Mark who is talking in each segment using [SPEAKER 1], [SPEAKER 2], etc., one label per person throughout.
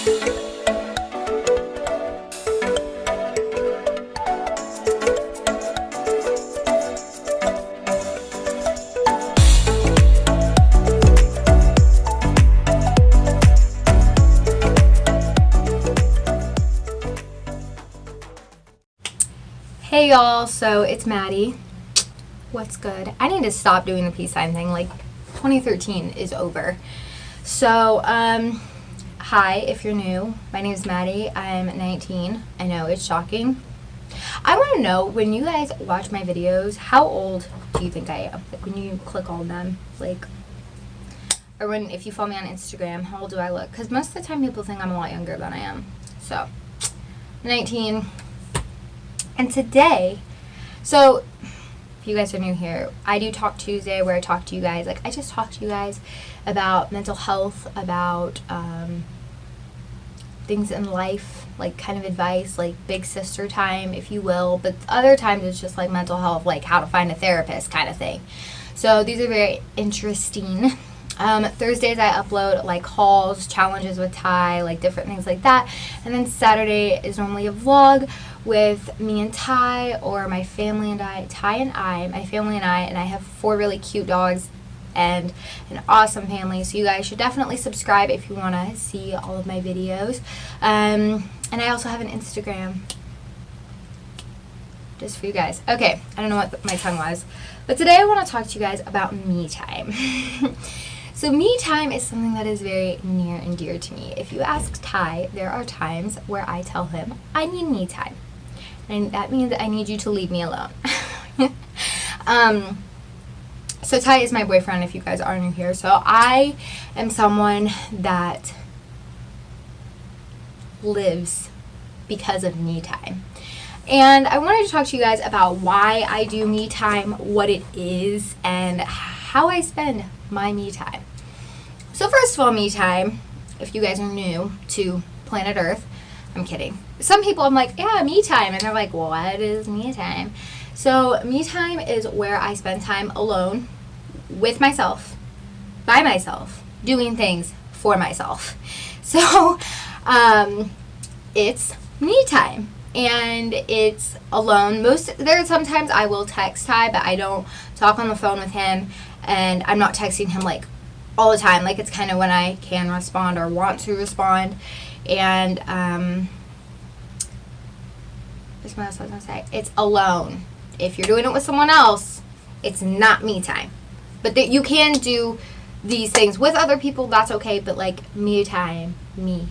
[SPEAKER 1] Hey y'all, so it's Maddie. What's good? I need to stop doing the peace sign thing. Like, 2013 is over. So, hi, if you're new. My name is Maddie. I'm 19. I know, it's shocking. I want to know, when you guys watch my videos, how old do you think I am? Like, when you click on them, like, or if you follow me on Instagram, how old do I look? Because most of the time people think I'm a lot younger than I am. So, 19. And today, so if you guys are new here, I do Talk Tuesday where I talk to you guys, like I just talk to you guys about mental health, about things in life, like kind of advice, like big sister time, if you will. But other times it's just like mental health, like how to find a therapist kind of thing. So these are very interesting. Thursdays I upload like hauls, challenges with Ty, like different things like that. And then Saturday is normally a vlog with me and Ty, or my family and I, my family and I have 4 really cute dogs and an awesome family. So you guys should definitely subscribe if you want to see all of my videos. And I also have an Instagram just for you guys. Okay, I don't know what my tongue was. But today I want to talk to you guys about me time. So me time is something that is very near and dear to me. If you ask Ty, there are times where I tell him I need me time. And that means I need you to leave me alone. So Ty is my boyfriend, if you guys are new here. So I am someone that lives because of me time. And I wanted to talk to you guys about why I do me time, what it is, and how I spend my me time. So first of all, me time, if you guys are new to planet Earth, I'm kidding. Some people I'm like, yeah, me time, and they're like, what is me time? So me time is where I spend time alone with myself, by myself, doing things for myself. So it's me time. And it's alone. Sometimes I will text Ty, but I don't talk on the phone with him, and I'm not texting him like all the time. Like, it's kind of when I can respond or want to respond. And there's what else I was gonna say. It's alone. If you're doing it with someone else, it's not me time. But you can do these things with other people. That's okay. But like me time, me,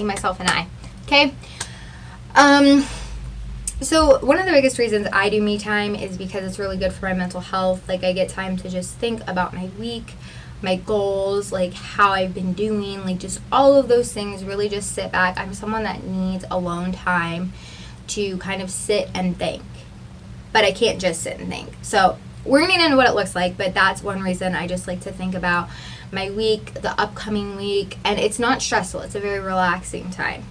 [SPEAKER 1] myself, and I. Okay. So one of the biggest reasons I do me time is because it's really good for my mental health. Like, I get time to just think about my week, my goals, like how I've been doing, like just all of those things, really just sit back. I'm someone that needs alone time to kind of sit and think, but I can't just sit and think. So we're gonna get into what it looks like, but that's one reason I just like to think about my week, the upcoming week, and it's not stressful. It's a very relaxing time.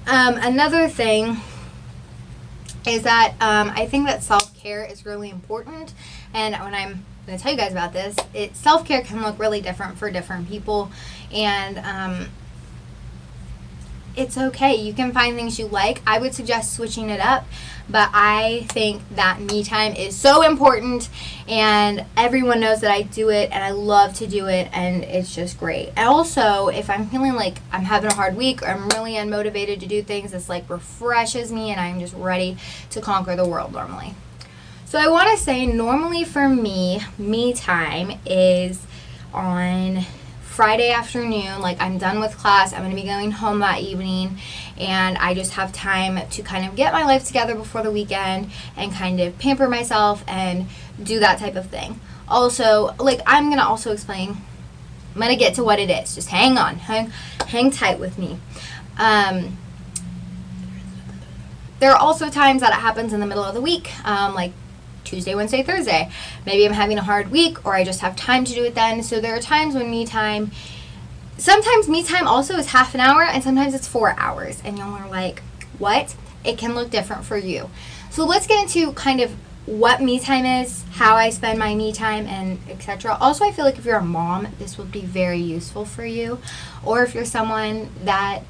[SPEAKER 1] Another thing is that I think that self-care is really important, and when I'm going to tell you guys about this, self-care can look really different for different people, and it's okay. You can find things you like. I would suggest switching it up, but I think that me time is so important, and everyone knows that I do it, and I love to do it, and it's just great. And also, if I'm feeling like I'm having a hard week, or I'm really unmotivated to do things, this like refreshes me, and I'm just ready to conquer the world normally. So I want to say, normally for me time is on Friday afternoon. Like, I'm done with class, I'm going to be going home that evening, and I just have time to kind of get my life together before the weekend and kind of pamper myself and do that type of thing. Also, like, I'm going to also explain, I'm going to get to what it is. Just hang on, hang tight with me. There are also times that it happens in the middle of the week, like Tuesday, Wednesday, Thursday. Maybe I'm having a hard week, or I just have time to do it then. So there are times when me time, sometimes me time also is half an hour, and sometimes it's 4 hours. And y'all are like, what? It can look different for you. So let's get into kind of what me time is, how I spend my me time, and etc. Also, I feel like if you're a mom, this would be very useful for you. Or if you're someone that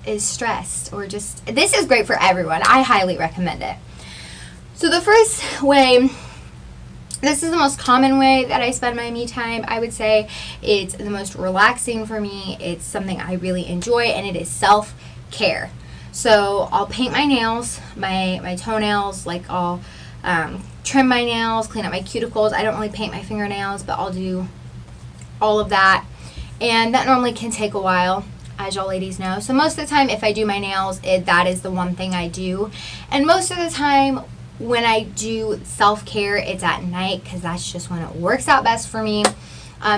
[SPEAKER 1] is stressed, or just, this is great for everyone. I highly recommend it. So the first way, this is the most common way that I spend my me time. I would say it's the most relaxing for me. It's something I really enjoy, and it is self-care. So I'll paint my nails, my toenails, like I'll trim my nails, clean up my cuticles. I don't really paint my fingernails, but I'll do all of that. And that normally can take a while, as y'all ladies know. So most of the time, if I do my nails, that is the one thing I do. And most of the time, when I do self-care, it's at night, because that's just when it works out best for me.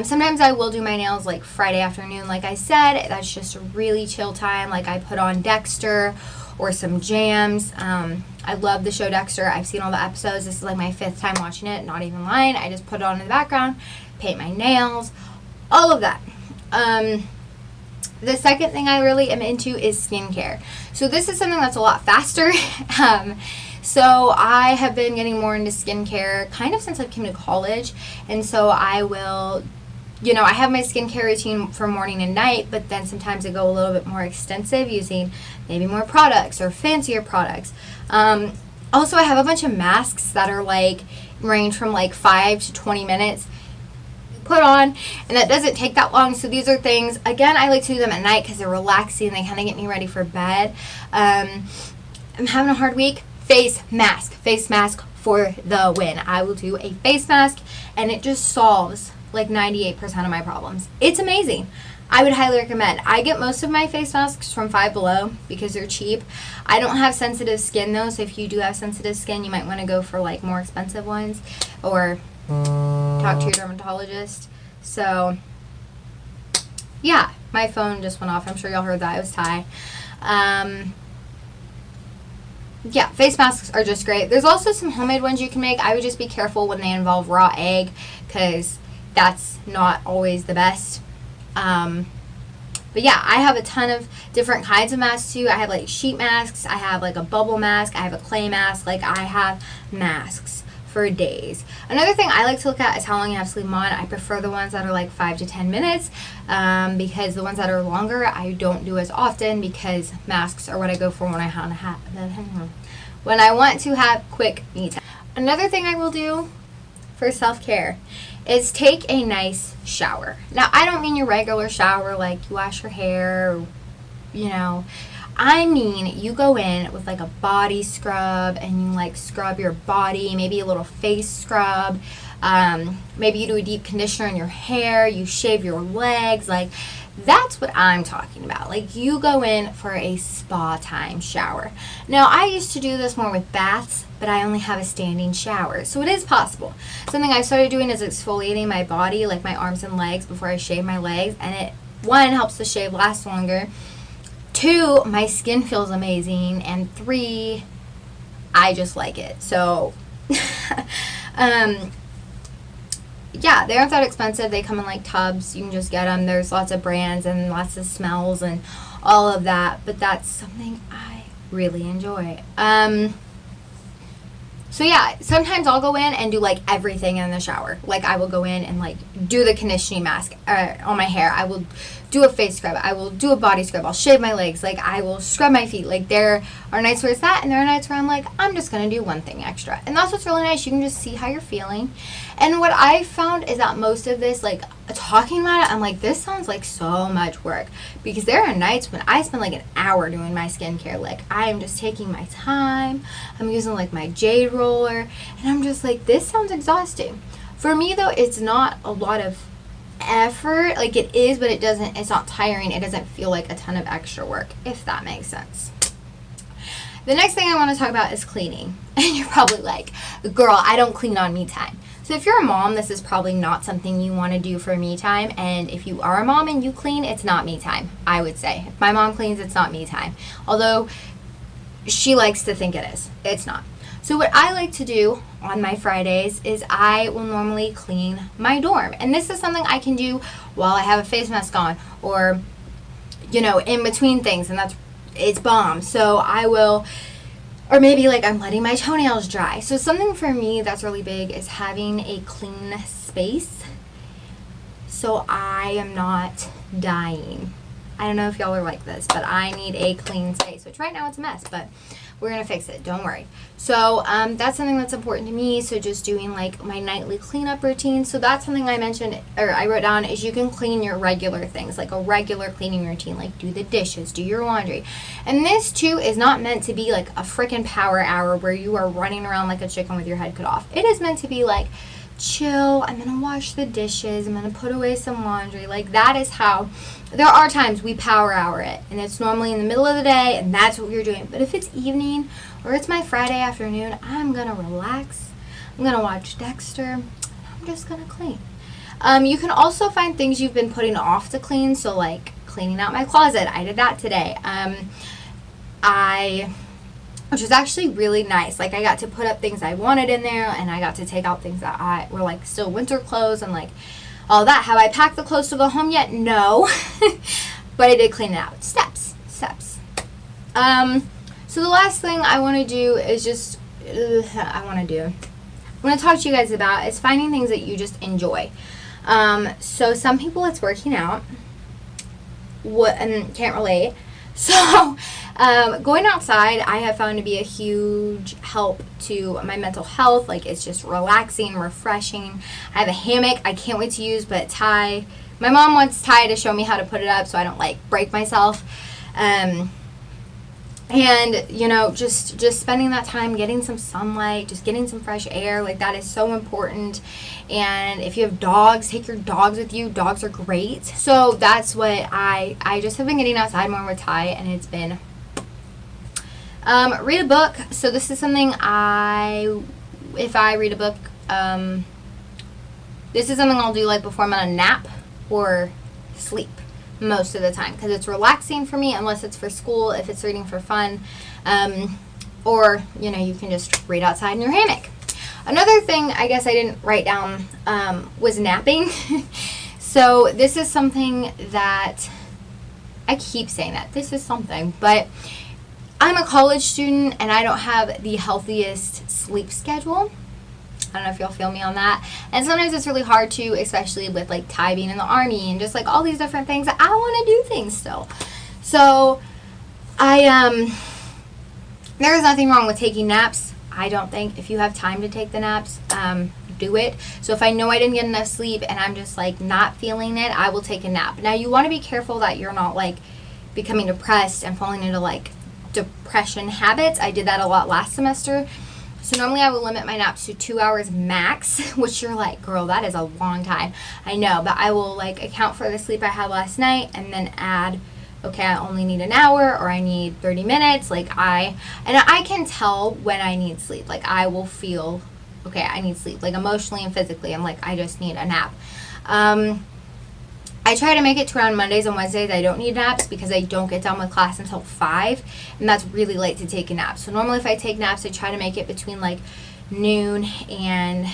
[SPEAKER 1] Sometimes I will do my nails like Friday afternoon, like I said. That's just a really chill time. Like I put on Dexter or some jams. I love the show Dexter. I've seen all the episodes. This is like my 5th time watching it, not even lying. I just put it on in the background, paint my nails, all of that. The second thing I really am into is skincare. So this is something that's a lot faster. So I have been getting more into skincare kind of since I came to college. And so I will, I have my skincare routine for morning and night, but then sometimes I go a little bit more extensive using maybe more products or fancier products. Also, I have a bunch of masks that are like, range from like 5 to 20 minutes put on, and that doesn't take that long. So these are things, again, I like to do them at night because they're relaxing. They kind of get me ready for bed. I'm having a hard week. Face mask for the win. I will do a face mask, and it just solves like 98% of my problems. It's amazing. I would highly recommend. I get most of my face masks from Five Below because they're cheap. I don't have sensitive skin though, so if you do have sensitive skin, you might want to go for like more expensive ones, or talk to your dermatologist. So yeah, my phone just went off. I'm sure y'all heard that. It was Ty. Yeah, face masks are just great. There's also some homemade ones you can make. I would just be careful when they involve raw egg, because that's not always the best. But yeah, I have a ton of different kinds of masks too. I have like sheet masks. I have like a bubble mask. I have a clay mask. Like I have masks for days. Another thing I like to look at is how long you have sleep on. I prefer the ones that are like 5 to 10 minutes because the ones that are longer I don't do as often, because masks are what I go for when I want to have quick me time. Another thing I will do for self-care is take a nice shower. Now, I don't mean your regular shower like you wash your hair, or, I mean, you go in with like a body scrub and you like scrub your body, maybe a little face scrub. Maybe you do a deep conditioner in your hair, you shave your legs. Like, that's what I'm talking about. Like, you go in for a spa time shower. Now, I used to do this more with baths, but I only have a standing shower, so it is possible. Something I started doing is exfoliating my body, like my arms and legs, before I shave my legs, and it, 1, helps the shave last longer, 2, my skin feels amazing, and 3, I just like it. So yeah, they aren't that expensive. They come in like tubs. You can just get them. There's lots of brands and lots of smells and all of that, but that's something I really enjoy. So yeah, sometimes I'll go in and do like everything in the shower. Like I will go in and like do the conditioning mask on my hair. I will do a face scrub. I will do a body scrub. I'll shave my legs. Like I will scrub my feet. Like there are nights where it's that, and there are nights where I'm like, I'm just going to do one thing extra. And that's what's really nice. You can just see how you're feeling. And what I found is that most of this, like talking about it, I'm like, this sounds like so much work. Because there are nights when I spend like an hour doing my skincare. Like I am just taking my time. I'm using like my jade roller. And I'm just like, this sounds exhausting. For me though, it's not a lot of effort. Like it is, but it's not tiring. It doesn't feel like a ton of extra work, if that makes sense. The next thing I want to talk about is cleaning. And you're probably like, girl, I don't clean on me time. So if you're a mom, this is probably not something you want to do for me time. And if you are a mom and you clean, it's not me time, I would say. If my mom cleans, it's not me time. Although she likes to think it is. It's not. So what I like to do on my Fridays is I will normally clean my dorm. And this is something I can do while I have a face mask on, or, in between things. And it's bomb. So I will Or maybe like I'm letting my toenails dry. So something for me that's really big is having a clean space so I am not dying. I don't know if y'all are like this, but I need a clean space, which right now it's a mess, but we're going to fix it. Don't worry. So that's something that's important to me. So just doing like my nightly cleanup routine. So that's something I mentioned, or I wrote down, is you can clean your regular things, like a regular cleaning routine, like do the dishes, do your laundry. And this too is not meant to be like a freaking power hour where you are running around like a chicken with your head cut off. It is meant to be like, chill, I'm gonna wash the dishes, I'm gonna put away some laundry. Like that is how, there are times we power hour it, and it's normally in the middle of the day, and that's what we're doing. But if it's evening or it's my Friday afternoon, I'm gonna relax, I'm gonna watch Dexter, and I'm just gonna clean. You can also find things you've been putting off to clean, so like cleaning out my closet. I did that today. Which was actually really nice. Like I got to put up things I wanted in there, and I got to take out things that I were like still winter clothes and like all that. Have I packed the clothes to go home yet? No. But I did clean it out. Steps. So the last thing I want to do is just, I want to talk to you guys about is finding things that you just enjoy. So some people it's working out, and can't relate. So going outside I have found to be a huge help to my mental health. Like it's just relaxing, refreshing. I have a hammock I can't wait to use, but Ty, my mom wants Ty to show me how to put it up so I don't like break myself. And you know, just spending that time getting some sunlight, just getting some fresh air, like that is so important. And if you have dogs, take your dogs with you. Dogs are great. So that's what I just have been getting outside more with Ty, and it's been read a book. So this is something if I read a book, this is something I'll do like before I'm on a nap or sleep most of the time, because it's relaxing for me, unless it's for school, if it's reading for fun, or you know, you can just read outside in your hammock. Another thing I guess I didn't write down was napping. So this is something that I keep saying, that this is something, but I'm a college student and I don't have the healthiest sleep schedule. I don't know if y'all feel me on that. And sometimes it's really hard to, especially with like Ty being in the Army and just like all these different things. I want to do things still. So there is nothing wrong with taking naps. I don't think. If you have time to take the naps, do it. So if I know I didn't get enough sleep and I'm just like not feeling it, I will take a nap. Now you want to be careful that you're not like becoming depressed and falling into like depression habits. I did that a lot last semester. So normally I will limit my naps to 2 hours max, which you're like, girl, that is a long time. I know, but I will like account for the sleep I had last night and then add, okay, I only need an hour or I need 30 minutes. Like I can tell when I need sleep. Like I will feel, okay, I need sleep, like emotionally and physically. I'm like, I just need a nap. I try to make it to around Mondays and Wednesdays I don't need naps, because I don't get done with class until 5, and that's really late to take a nap. So normally if I take naps, I try to make it between like noon and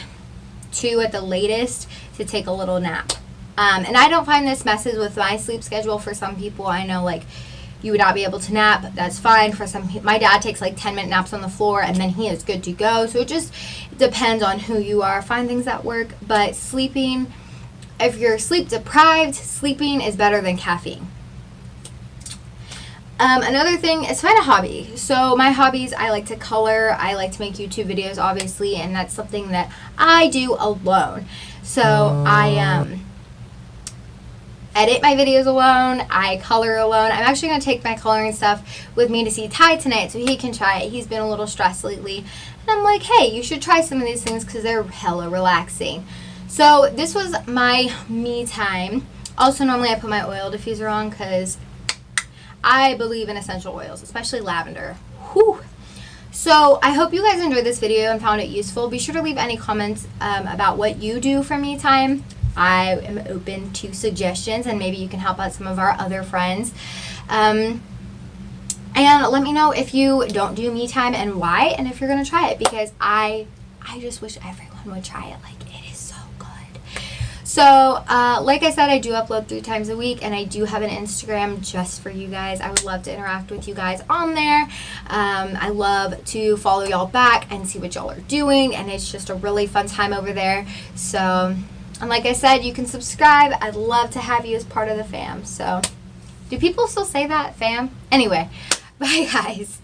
[SPEAKER 1] 2 at the latest to take a little nap. And I don't find this messes with my sleep schedule. For some people, I know like you would not be able to nap. That's fine. For some people, my dad takes like 10-minute naps on the floor and then he is good to go. So it just depends on who you are. Find things that work. But sleeping, if you're sleep deprived, sleeping is better than caffeine. Another thing is find a hobby. So my hobbies, I like to color, I like to make YouTube videos obviously, and that's something that I do alone. So I edit my videos alone, I color alone. I'm actually going to take my coloring stuff with me to see Ty tonight so he can try it. He's been a little stressed lately. And I'm like, hey, you should try some of these things because they're hella relaxing. So this was my me time. Also, normally I put my oil diffuser on because I believe in essential oils, especially lavender. Whew. So I hope you guys enjoyed this video and found it useful. Be sure to leave any comments about what you do for me time. I am open to suggestions, and maybe you can help out some of our other friends. And let me know if you don't do me time and why, and if you're going to try it, because I just wish everyone would try it. Like, it is so good. So, like I said, I do upload 3 times a week, and I do have an Instagram just for you guys. I would love to interact with you guys on there. I love to follow y'all back and see what y'all are doing, and it's just a really fun time over there. So, and like I said, you can subscribe. I'd love to have you as part of the fam. So, do people still say that, fam? Anyway, bye guys.